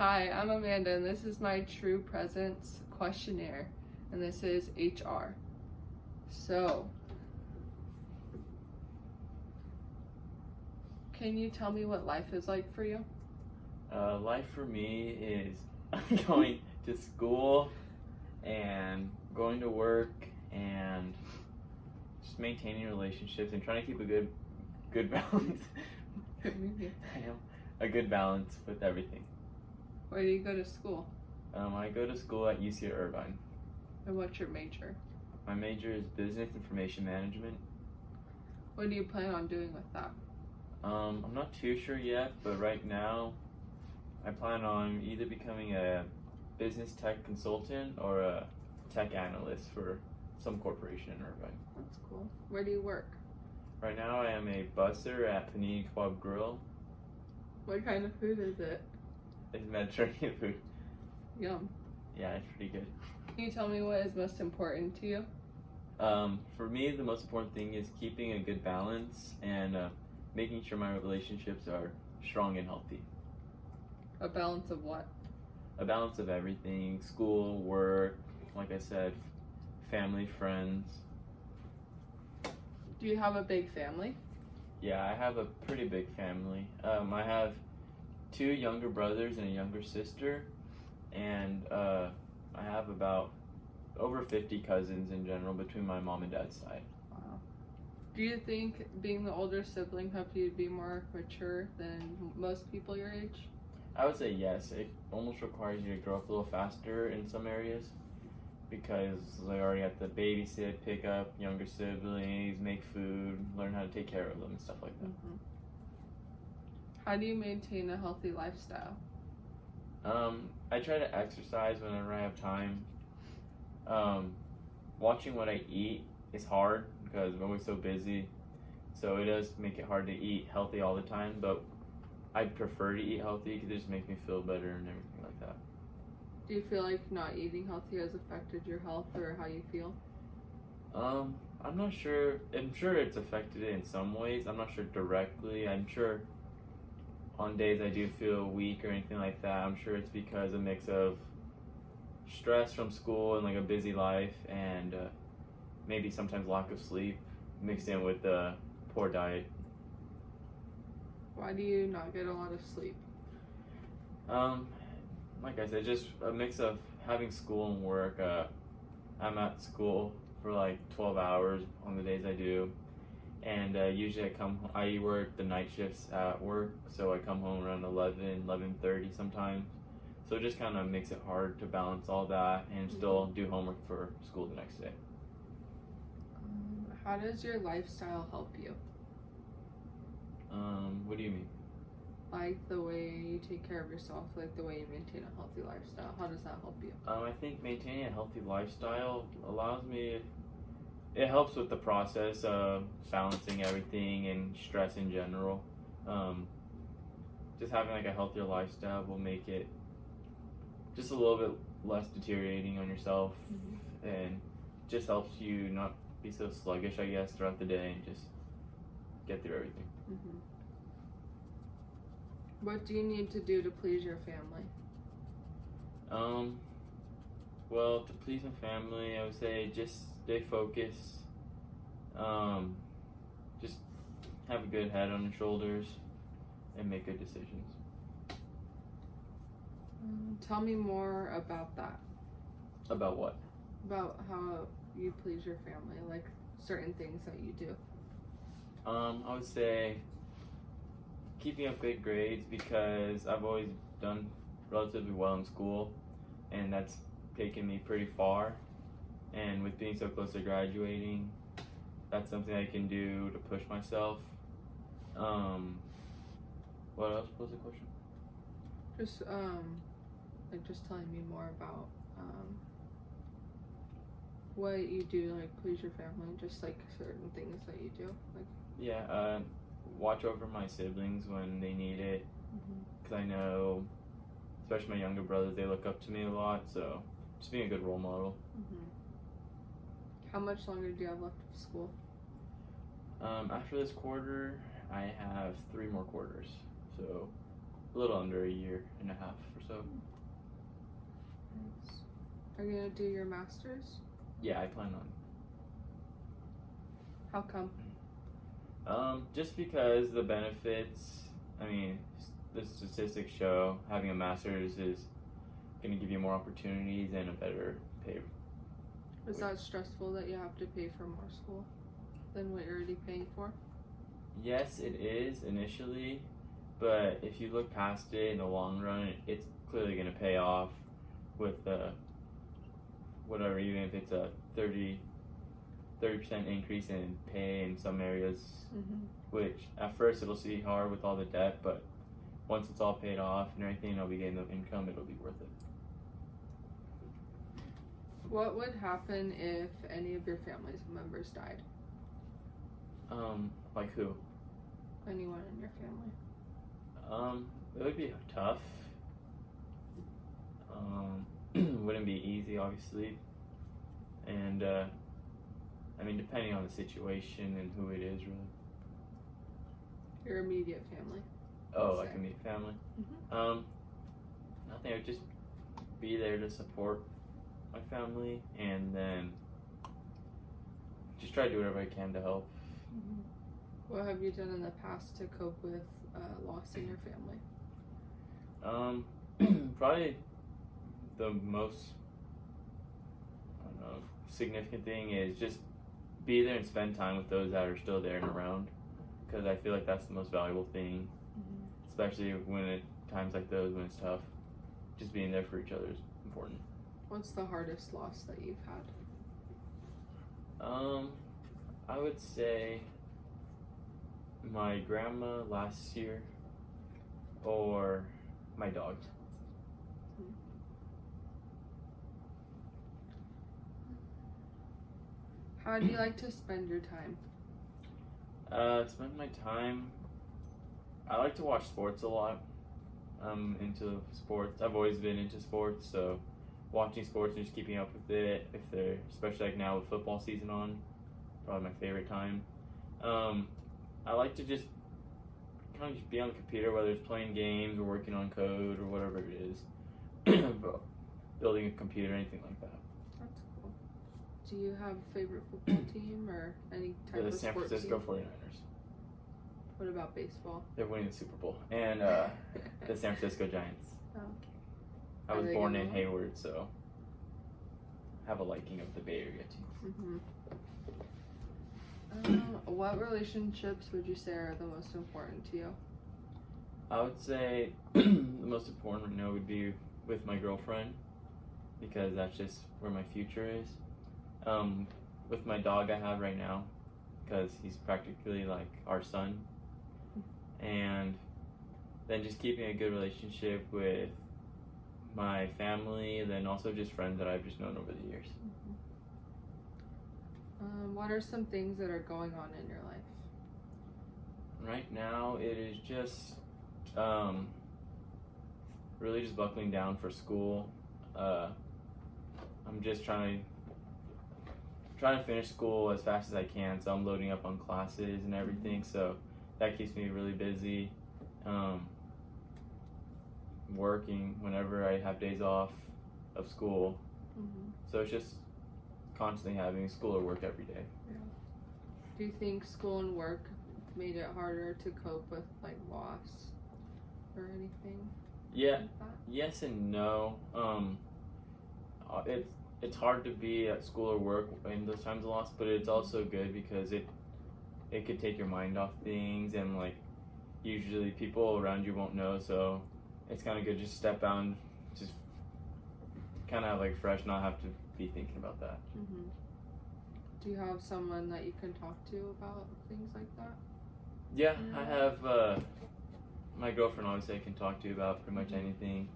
Hi, I'm Amanda, and this is my True Presence questionnaire, and this is HR. So, can you tell me what life is like for you? Life for me is going to school and going to work and just maintaining relationships and trying to keep a good balance. I know, a good balance with everything. Where do you go to school? I go to school at UC Irvine. And what's your major? My major is Business Information Management. What do you plan on doing with that? I'm not too sure yet, but right now I plan on either becoming a business tech consultant or a tech analyst for some corporation in Irvine. That's cool. Where do you work? Right now I am a busser at Panini Kebab Grill. What kind of food is it? It's Mediterranean food. Yum. Yeah, it's pretty good. Can you tell me what is most important to you? For me, the most important thing is keeping a good balance and making sure my relationships are strong and healthy. A balance of what? A balance of everything: school, work, like I said, family, friends. Do you have a big family? Yeah, I have a pretty big family. I have 2 younger brothers and a younger sister, and I have about over 50 cousins in general between my mom and dad's side. Wow. Do you think being the older sibling helped you to be more mature than most people your age? I would say yes. It almost requires you to grow up a little faster in some areas because they already have to babysit, pick up younger siblings, make food, learn how to take care of them and stuff like that. Mm-hmm. How do you maintain a healthy lifestyle? I try to exercise whenever I have time. Watching what I eat is hard because I'm always so busy, so it does make it hard to eat healthy all the time, but I prefer to eat healthy because it just makes me feel better and everything like that. Do you feel like not eating healthy has affected your health or how you feel? I'm not sure. I'm sure it's affected it in some ways. I'm not sure directly. I'm sure on days I do feel weak or anything like that, I'm sure it's because a mix of stress from school and like a busy life and maybe sometimes lack of sleep mixed in with a poor diet. Why do you not get a lot of sleep? Like I said, just a mix of having school and work. I'm at school for like 12 hours on the days I do. And usually I work the night shifts at work, so I come home around 11:30 sometimes. So it just kind of makes it hard to balance all that and still do homework for school the next day. How does your lifestyle help you? What do you mean? Like the way you take care of yourself, like the way you maintain a healthy lifestyle. How does that help you? I think maintaining a healthy lifestyle allows me. It helps with the process of balancing everything and stress in general. Just having like a healthier lifestyle will make it just a little bit less deteriorating on yourself, and just helps you not be so sluggish, I guess, throughout the day and just get through everything. What do you need to do to please your family? Well, to please my family, I would say just stay focused. Just have a good head on your shoulders and make good decisions. Tell me more about that. About what? About how you please your family, like certain things that you do. I would say keeping up good grades because I've always done relatively well in school, and that's taken me pretty far. And with being so close to graduating, that's something I can do to push myself. What else was the question? Just just telling me more about what you do, like please your family, just like certain things that you do, like. Yeah, watch over my siblings when they need it, because I know, especially my younger brothers, they look up to me a lot, so just being a good role model. How much longer do you have left of school? After this quarter, I have 3 more quarters, so a little under a year and a half or so. so. Nice. Are you gonna do your master's? Yeah, I plan on. How come? Just because the benefits, I mean, the statistics show having a master's is going to give you more opportunities and a better pay. Is that stressful that you have to pay for more school than what you're already paying for? Yes, it is initially, but if you look past it in the long run, it's clearly going to pay off with whatever, even if it's a 30% increase in pay in some areas, which at first it'll seem hard with all the debt, but once it's all paid off and everything, I'll be getting the income, it'll be worth it. What would happen if any of your family members died? Like who? Anyone in your family? It would be tough. Wouldn't be easy, obviously. And, I mean, depending on the situation and who it is, really. Your immediate family. Oh, like immediate family? Nothing, I would just be there to support my family and then just try to do whatever I can to help. What have you done in the past to cope with loss in your family? Probably the most, I don't know, significant thing is just be there and spend time with those that are still there and around, because I feel like that's the most valuable thing, especially when times like those when it's tough. Just being there for each other is important. What's the hardest loss that you've had? I would say my grandma last year or my dog. How do you like to spend your time? Spend my time, I like to watch sports a lot. I'm into sports. I've always been into sports, so watching sports and just keeping up with it, if they're, especially like now with football season on, probably my favorite time. I like to just kind of just be on the computer, whether it's playing games or working on code or whatever it is, building a computer, anything like that. That's cool. Do you have a favorite football team or any type of The San sport Francisco team? 49ers. What about baseball? They're winning the Super Bowl. And the San Francisco Giants. Oh. I was Are they born gonna in win? Hayward, so I have a liking of the Bay Area teams. What relationships would you say are the most important to you? I would say the most important right now would be with my girlfriend, because that's just where my future is. With my dog I have right now, because he's practically like our son. And then just keeping a good relationship with my family, and then also just friends that I've just known over the years. What are some things that are going on in your life? Right now it is just really just buckling down for school. I'm just trying to finish school as fast as I can, so I'm loading up on classes and everything, so that keeps me really busy. Working whenever I have days off of school, so it's just constantly having school or work every day. Yeah. Do you think school and work made it harder to cope with like loss or anything? Yeah, like that? yes and no. It's hard to be at school or work in those times of loss, but it's also good because it could take your mind off things, and like usually people around you won't know, so it's kind of good just step out and just kind of like fresh, not have to be thinking about that. Do you have someone that you can talk to about things like that? Yeah, I have my girlfriend, obviously I can talk to about pretty much anything,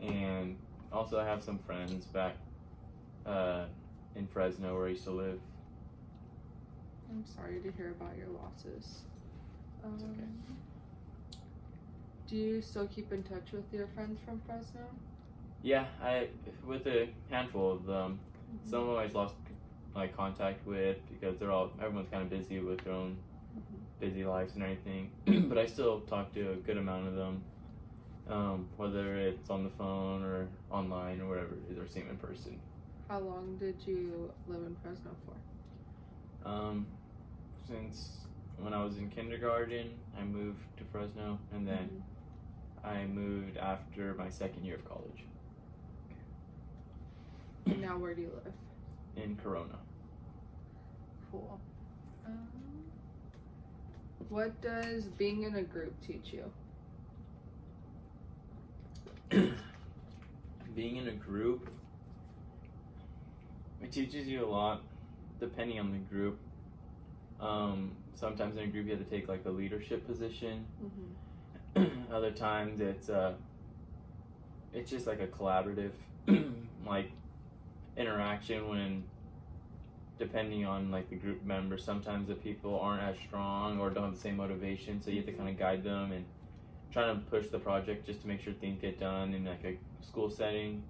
and also I have some friends back in Fresno where I used to live. I'm sorry to hear about your losses. It's okay. Do you still keep in touch with your friends from Fresno? Yeah, with a handful of them. Some of them I just lost like contact with because everyone's kind of busy with their own busy lives and everything. But I still talk to a good amount of them. whether it's on the phone or online or whatever it is, or see them in person. How long did you live in Fresno for? Since when I was in kindergarten, I moved to Fresno, and then I moved after my second year of college. And now where do you live? In Corona. Cool. What does being in a group teach you? Being in a group, it teaches you a lot, depending on the group. Sometimes in a group you have to take like a leadership position. Other times it's just like a collaborative like interaction, when depending on like the group members, sometimes the people aren't as strong or don't have the same motivation, so you have to kind of guide them and try to push the project just to make sure things get done in like a school setting.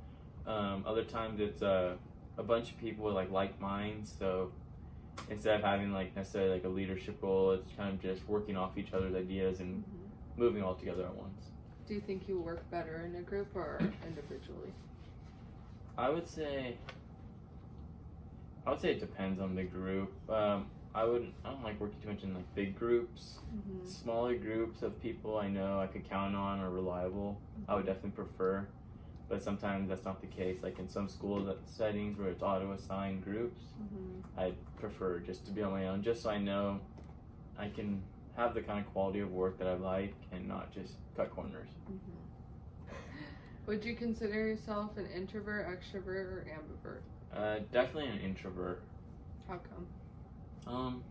Other times it's a bunch of people with like minds, so instead of having like necessarily like a leadership role, it's kind of just working off each other's ideas and moving all together at once. Do you think you work better in a group or individually? I would say it depends on the group. I don't like working too much in like big groups. Smaller groups of people I know I could count on or reliable, I would definitely prefer. But sometimes that's not the case. Like in some school settings where it's auto-assigned groups, I prefer just to be on my own, just so I know I can have the kind of quality of work that I like and not just cut corners. Would you consider yourself an introvert, extrovert, or ambivert? Definitely an introvert. How come?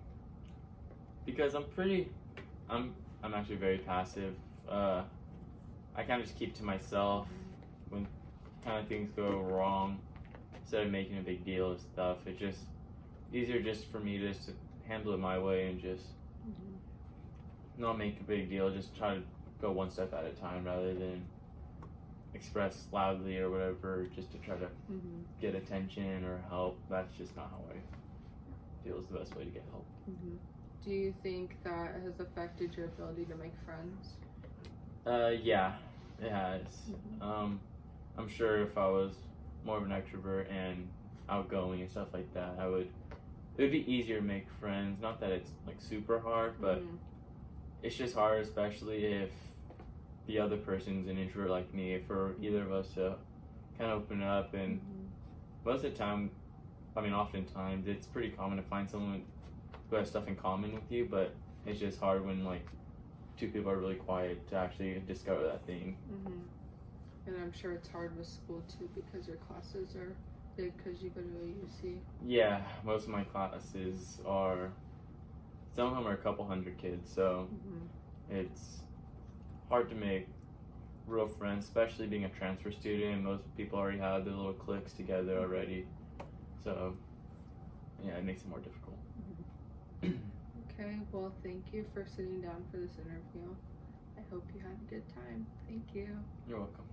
Because I'm actually very passive. I kind of just keep to myself. When kind of things go wrong, instead of making a big deal of stuff, it's just easier just for me to handle it my way and just not make a big deal. Just try to go one step at a time rather than express loudly or whatever just to try to get attention or help. That's just not how I feel is the best way to get help. Do you think that has affected your ability to make friends? Yeah, it has. I'm sure if I was more of an extrovert and outgoing and stuff like that, it would be easier to make friends. Not that it's like super hard, but it's just hard, especially if the other person's an introvert like me, for either of us to kind of open up. And most of the time, oftentimes, it's pretty common to find someone who has stuff in common with you, but it's just hard when like two people are really quiet to actually discover that thing. And I'm sure it's hard with school too, because your classes are big because you go to a UC. Yeah, most of my classes are, some of them are a couple hundred kids, so it's hard to make real friends, especially being a transfer student. Most people already have their little cliques together already, so yeah, it makes it more difficult. Okay, well, thank you for sitting down for this interview. I hope you had a good time. Thank you. You're welcome.